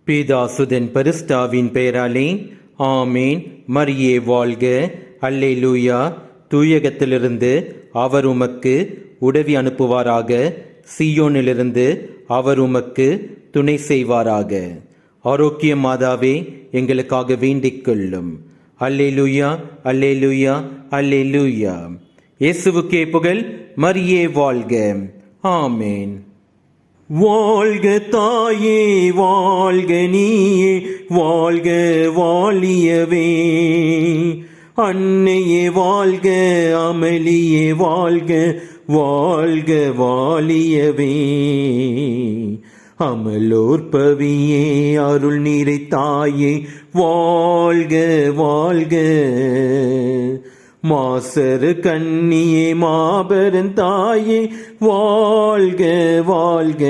பிதாசுதன் பரிசுத்தாவின் பெயராலே ஆமேன். மரியே வாழ்க. அல்லேலூயா. தூயகத்திலிருந்து அவர் உமக்கு உதவி அனுப்புவாராக. சீயோனிலிருந்து அவர் உமக்கு துணை செய்வாராக. ஆரோக்கிய மாதாவே, எங்களுக்காக வேண்டிக் கொள்ளும். அல்லேலூயா, அல்லேலூயா, அல்லேலூயா. இயேசுவுக்கே புகழ். மரியே வாழ்க. ஆமேன். வாழ்க தாயே, வாழ்க நீயே, வாழ்க வாழியவே. அன்னையே வாழ்க, அமளியே வாழ்க, வாழ்க வாழியவே. அமலோற்பவியே, அருள் நீரை தாயே, வாழ்க வாழ்க. மாசரு கண்ணியே, மாபெரும் தாயே, வாழ்க வாழ்க.